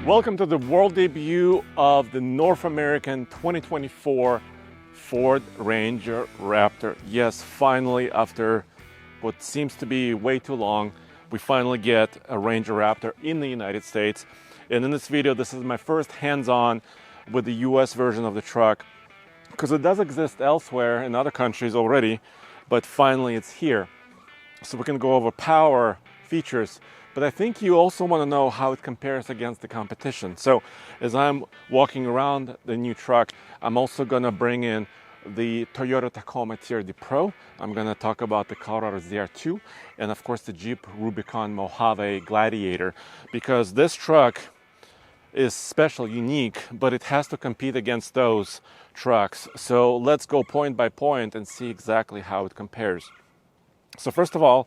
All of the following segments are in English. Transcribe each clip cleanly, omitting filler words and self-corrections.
Welcome to the world debut of the North American 2024 Ford Ranger Raptor. Yes, finally, after what seems to be way too long, we finally get a Ranger Raptor in the United States. And in this video, this is my first hands-on with the US version of the truck, because it does exist elsewhere in other countries already, but finally it's here. So we can go over power, features, but I think you also want to know how it compares against the competition. So as I'm walking around the new truck, I'm also going to bring in the Toyota Tacoma TRD Pro. I'm going to talk about the Colorado ZR2 and of course the Jeep Rubicon Mojave Gladiator, because this truck is special, unique, but it has to compete against those trucks. So let's go point by point and see exactly how it compares. So first of all,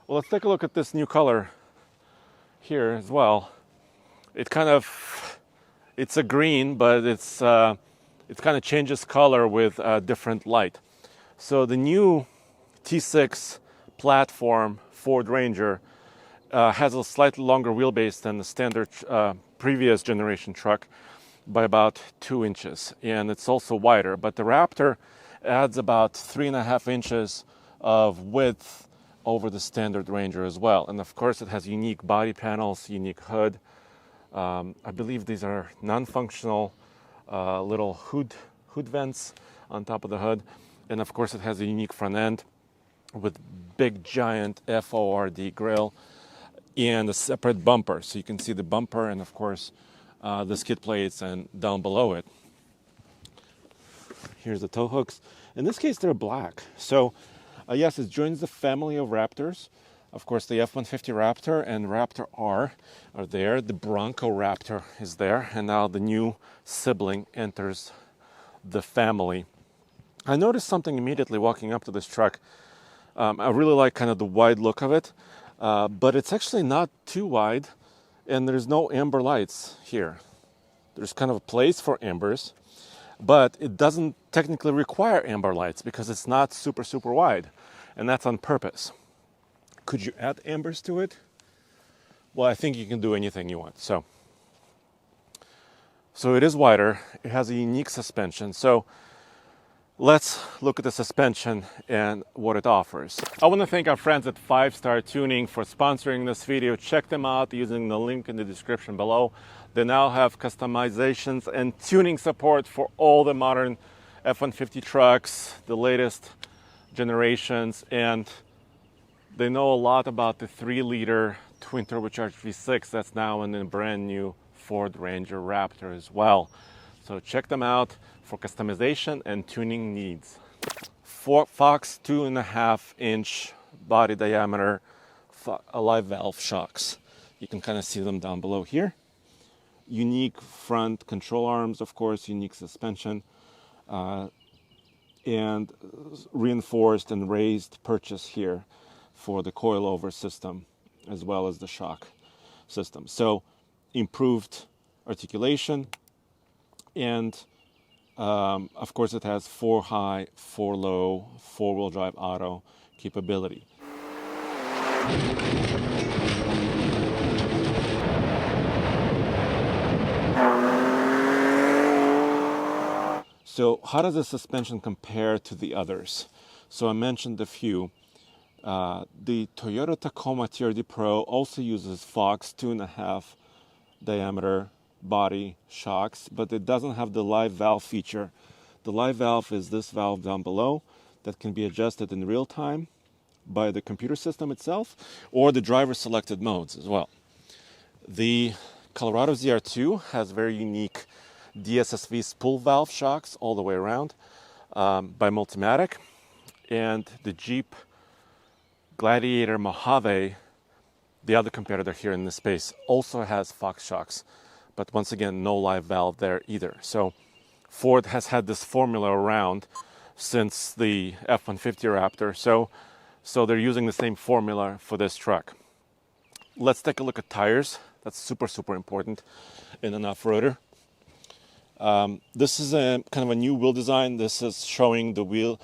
let's take a look at this new color here as well. It's a green, but it kind of changes color with a different light. So the new T6 platform Ford Ranger has a slightly longer wheelbase than the standard previous generation truck by about 2 inches, and it's also wider. But the Raptor adds about 3.5 inches of width over the standard Ranger as well. And of course it has unique body panels, unique hood. I believe these are non-functional little hood vents on top of the hood. And of course it has a unique front end with big giant FORD grille and a separate bumper. So you can see the bumper and of course the skid plates and down below it. Here's the tow hooks. In this case they're black. So yes, it joins the family of Raptors. Of course, the F-150 Raptor and Raptor R are there. The Bronco Raptor is there. And now the new sibling enters the family. I noticed something immediately walking up to this truck. I really like kind of the wide look of it. But it's actually not too wide. And there's no amber lights here. There's kind of a place for ambers. But it doesn't technically require amber lights because it's not super wide, and that's on purpose. Could you add ambers to it? Well, I think you can do anything you want. So it is wider. It has a unique suspension. So let's look at the suspension and what it offers. I want to thank our friends at 5 Star Tuning for sponsoring this video. Check them out using the link in the description below. They now have customizations and tuning support for all the modern F-150 trucks, the latest generations, and they know a lot about the 3-liter twin turbocharged V6 that's now in the brand new Ford Ranger Raptor as well. So check them out for customization and tuning needs. Fox 2.5-inch body diameter live valve shocks. You can kind of see them down below here. Unique front control arms, of course, unique suspension, and reinforced and raised purchase here for the coilover system as well as the shock system. So improved articulation, and of course it has 4 high, 4 low, 4-wheel drive auto capability. So how does the suspension compare to the others? So I mentioned a few. The Toyota Tacoma TRD Pro also uses Fox 2.5 diameter body shocks, but it doesn't have the live valve feature. The live valve is this valve down below that can be adjusted in real time by the computer system itself or the driver selected modes as well. The Colorado ZR2 has very unique DSSV spool valve shocks all the way around by Multimatic, and the Jeep Gladiator Mojave, the other competitor here in this space, also has Fox shocks, but once again no live valve there either. So Ford has had this formula around since the F-150 Raptor, so they're using the same formula for this truck. Let's take a look at tires. That's super important in an off-roader. This is a kind of a new wheel design. This is showing the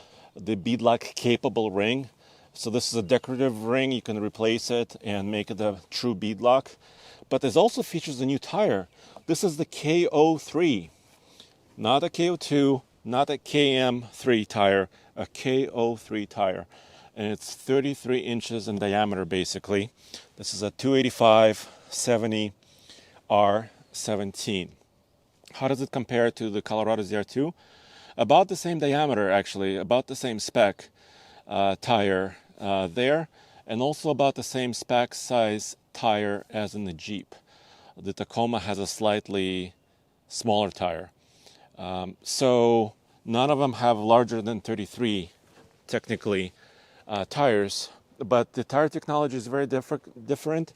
beadlock capable ring. So this is a decorative ring. You can replace it and make it a true beadlock. But this also features a new tire. This is the KO3, not a KO2, not a KM3 tire, a KO3 tire. And it's 33 inches in diameter, basically. This is a 285/70 R17. How does it compare to the Colorado ZR2? About the same diameter, actually, about the same spec tire there, and also about the same spec size tire as in the Jeep. The Tacoma has a slightly smaller tire. So none of them have larger than 33, technically, tires, but the tire technology is very different.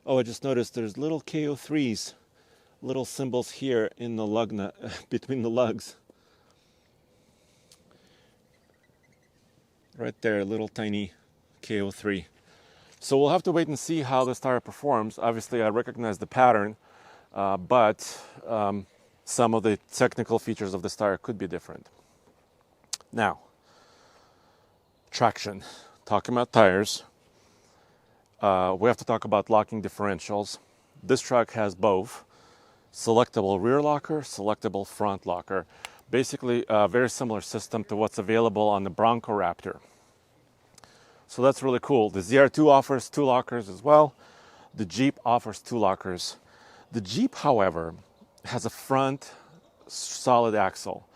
Oh, I just noticed there's little KO3s, little symbols here in the lug nut, between the lugs. Right there, little tiny KO3. So we'll have to wait and see how this tire performs. Obviously, I recognize the pattern, but some of the technical features of this tire could be different. Now, traction. Talking about tires, we have to talk about locking differentials. This truck has both selectable rear locker, selectable front locker. Basically, a very similar system to what's available on the Bronco Raptor. So that's really cool. The ZR2 offers 2 lockers as well. The Jeep offers 2 lockers. The Jeep, however, has a front solid axle.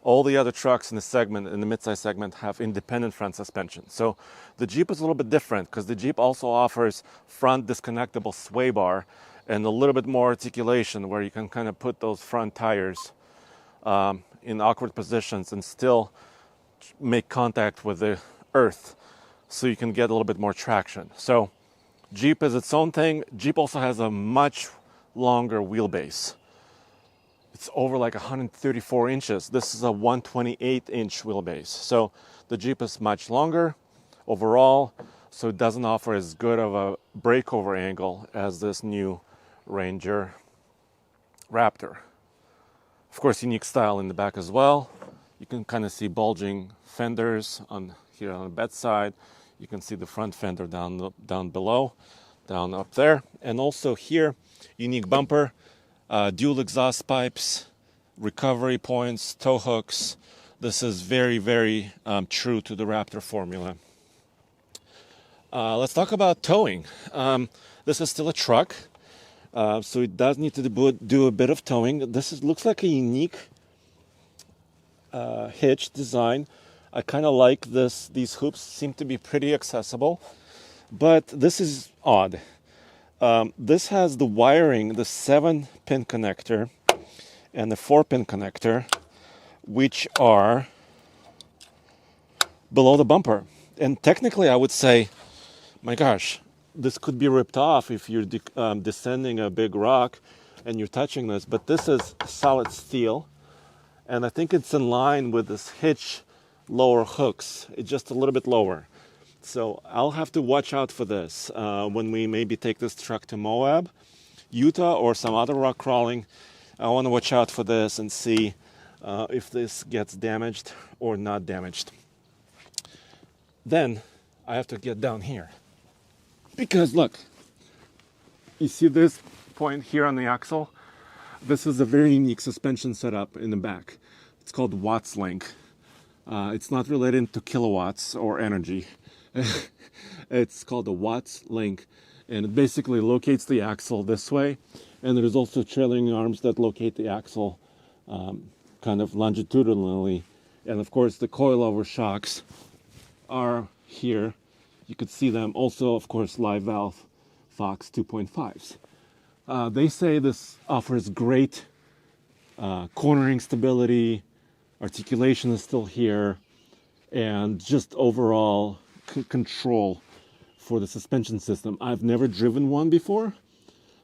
All the other trucks in the segment, in the midsize segment, have independent front suspension. So the Jeep is a little bit different because the Jeep also offers front disconnectable sway bar and a little bit more articulation where you can kind of put those front tires in awkward positions and still make contact with the earth so you can get a little bit more traction. So Jeep is its own thing. Jeep also has a much longer wheelbase. It's over like 134 inches. This is a 128-inch wheelbase. So the Jeep is much longer overall, so it doesn't offer as good of a breakover angle as this new Ranger Raptor. Of course, unique style in the back as well. You can kind of see bulging fenders on here on the bedside. You can see the front fender down below, down up there. And also here, unique bumper, dual exhaust pipes, recovery points, tow hooks. This is very, very true to the Raptor formula. Let's talk about towing. This is still a truck, so it does need to do a bit of towing. Looks like a unique hitch design. I kind of like this. These hoops seem to be pretty accessible, but this is odd. This has the wiring, the 7-pin connector and the 4-pin connector, which are below the bumper. And technically, I would say, my gosh, this could be ripped off if you're descending a big rock and you're touching this. But this is solid steel, and I think it's in line with this hitch lower hooks. It's just a little bit lower. So I'll have to watch out for this when we maybe take this truck to Moab, Utah, or some other rock crawling. I want to watch out for this and see if this gets damaged or not damaged. Then I have to get down here. Because look, you see this point here on the axle? This is a very unique suspension setup in the back. It's called Watts Link. It's not related to kilowatts or energy. It's called the Watts Link, and it basically locates the axle this way, and there's also trailing arms that locate the axle kind of longitudinally, and of course the coilover shocks are here. You could see them. Also, of course, live valve Fox 2.5s. They say this offers great cornering stability, articulation is still here, and just overall control for the suspension system. I've never driven one before.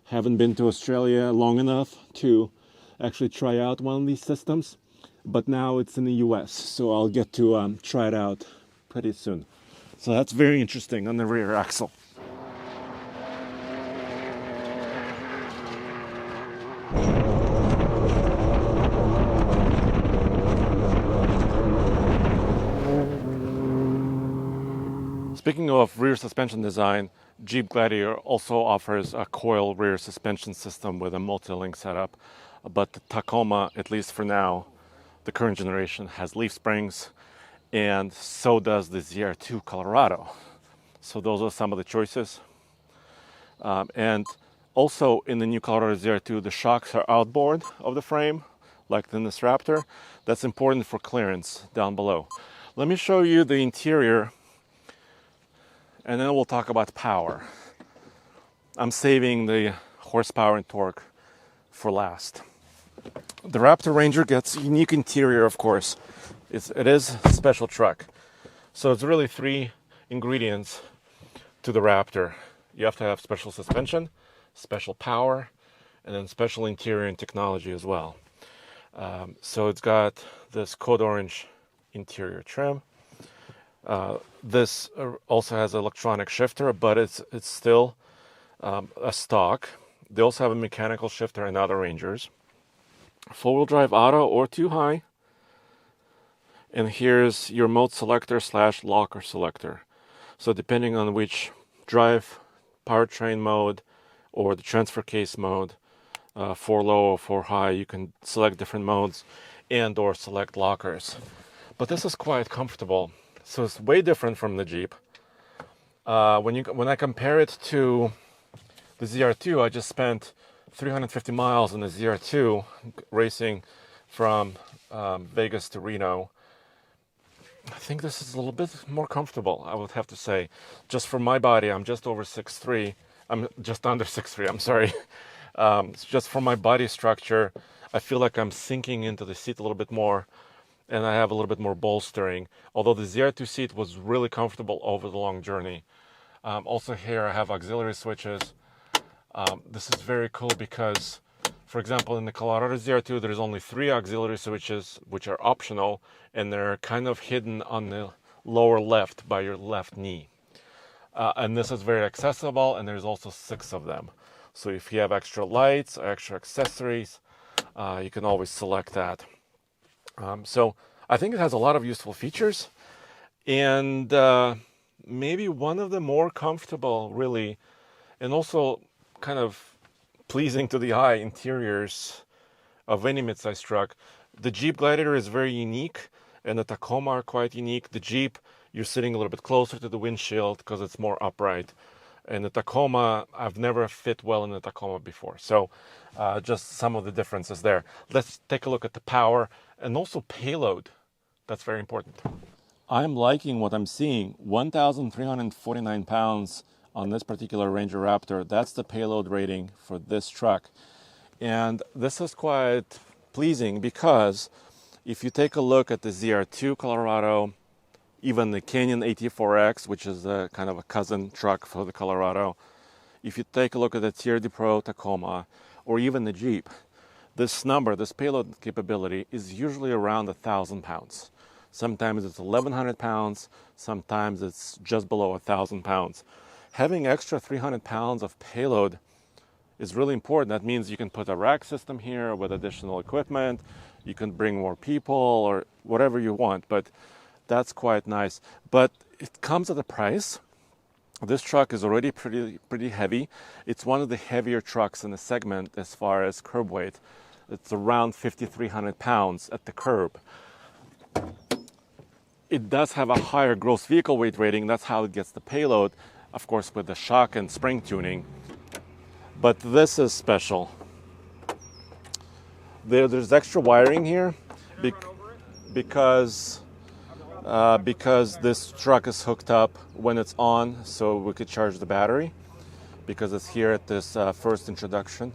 Haven't been to Australia long enough to actually try out one of these systems, but now it's in the US, so I'll get to try it out pretty soon. So that's very interesting on the rear axle. Speaking of rear suspension design, Jeep Gladiator also offers a coil rear suspension system with a multi-link setup, but the Tacoma, at least for now, the current generation, has leaf springs, and so does the ZR2 Colorado. So those are some of the choices. And also in the new Colorado ZR2, the shocks are outboard of the frame, like in this Raptor. That's important for clearance down below. Let me show you the interior, and then we'll talk about power. I'm saving the horsepower and torque for last. The Raptor Ranger gets a unique interior, of course. It is a special truck. So it's really three ingredients to the Raptor. You have to have special suspension, special power, and then special interior and technology as well. So it's got this code orange interior trim. This also has an electronic shifter, but it's still a stock. They also have a mechanical shifter in other Rangers. Four-wheel drive auto or 2-high. And here's your mode selector / locker selector. So depending on which drive, powertrain mode, or the transfer case mode, 4 low or 4 high, you can select different modes and or select lockers. But this is quite comfortable. So it's way different from the Jeep. When I compare it to the ZR2, I just spent 350 miles in the ZR2 racing from Vegas to Reno. I think this is a little bit more comfortable, I would have to say. Just for my body, I'm just over 6'3". I'm just under 6'3", I'm sorry. Just for my body structure, I feel like I'm sinking into the seat a little bit more, and I have a little bit more bolstering. Although the ZR2 seat was really comfortable over the long journey. Also here I have auxiliary switches. This is very cool because, for example, in the Colorado ZR2, there's only 3 auxiliary switches, which are optional, and they're kind of hidden on the lower left by your left knee. And this is very accessible, and there's also 6 of them. So if you have extra lights or extra accessories, you can always select that. So I think it has a lot of useful features, and maybe one of the more comfortable, really, and also kind of pleasing to the eye interiors of any midsize truck. The Jeep Gladiator is very unique, and the Tacoma are quite unique. The Jeep, you're sitting a little bit closer to the windshield because it's more upright. And the Tacoma, I've never fit well in the Tacoma before. So just some of the differences there. Let's take a look at the power and also payload. That's very important. I'm liking what I'm seeing. 1,349 pounds on this particular Ranger Raptor. That's the payload rating for this truck. And this is quite pleasing because if you take a look at the ZR2 Colorado, even the Canyon AT4X, which is a kind of a cousin truck for the Colorado, if you take a look at the TRD Pro Tacoma, or even the Jeep, this payload capability is usually around 1,000 pounds. Sometimes it's 1,100 pounds, sometimes it's just below 1,000 pounds. Having extra 300 pounds of payload is really important. That means you can put a rack system here with additional equipment, you can bring more people or whatever you want, but that's quite nice. But it comes at a price. This truck is already pretty heavy. It's one of the heavier trucks in the segment as far as curb weight. It's around 5,300 pounds at the curb. It does have a higher gross vehicle weight rating. That's how it gets the payload, of course, with the shock and spring tuning. But this is special. There's extra wiring here because this truck is hooked up when it's on, so we could charge the battery because it's here at this first introduction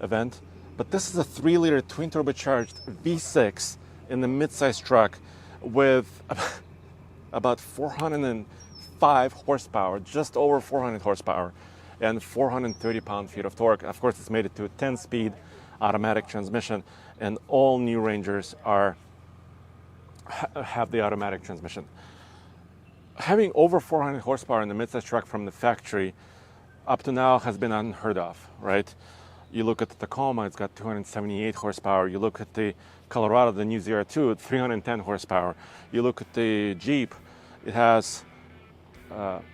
event. But this is a 3-liter twin turbocharged V6 in the midsize truck with about 405 horsepower, just over 400 horsepower, and 430 pound-feet of torque. Of course, it's made it to a 10-speed automatic transmission, and all new Rangers have the automatic transmission. Having over 400 horsepower in the midsize truck from the factory up to now has been unheard of, right? You look at the Tacoma, it's got 278 horsepower. You look at the Colorado, the new 2, 310 horsepower. You look at the Jeep, it has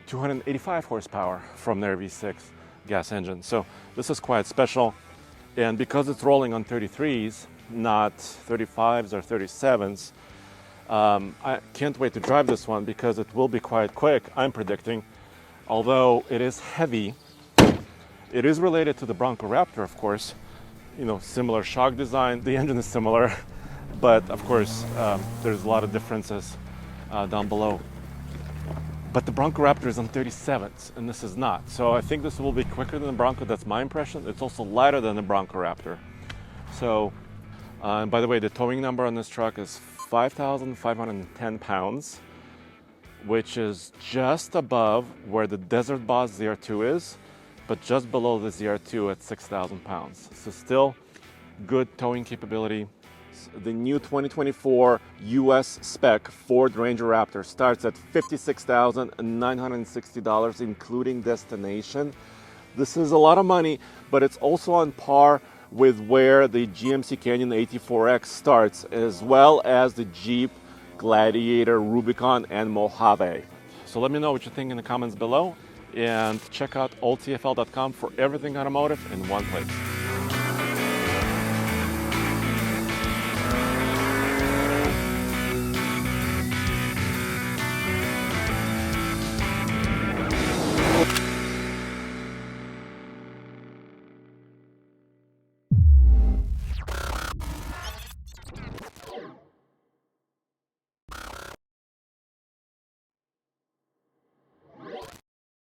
285 horsepower from their V6 gas engine. So this is quite special. And because it's rolling on 33s, not 35s or 37s, I can't wait to drive this one because it will be quite quick, I'm predicting. Although it is heavy, it is related to the Bronco Raptor, of course. You know, similar shock design, the engine is similar, but of course there's a lot of differences down below. But the Bronco Raptor is on 37s and this is not. So I think this will be quicker than the Bronco, that's my impression. It's also lighter than the Bronco Raptor. So, and by the way, the towing number on this truck is 5,510 pounds, which is just above where the Desert Boss ZR2 is, but just below the ZR2 at 6,000 pounds. So still good towing capability. The new 2024 US spec Ford Ranger Raptor starts at $56,960, including destination. This is a lot of money, but it's also on par with where the GMC Canyon AT4X starts, as well as the Jeep Gladiator Rubicon and Mojave. So let me know what you think in the comments below, and check out alltfl.com for everything automotive in one place.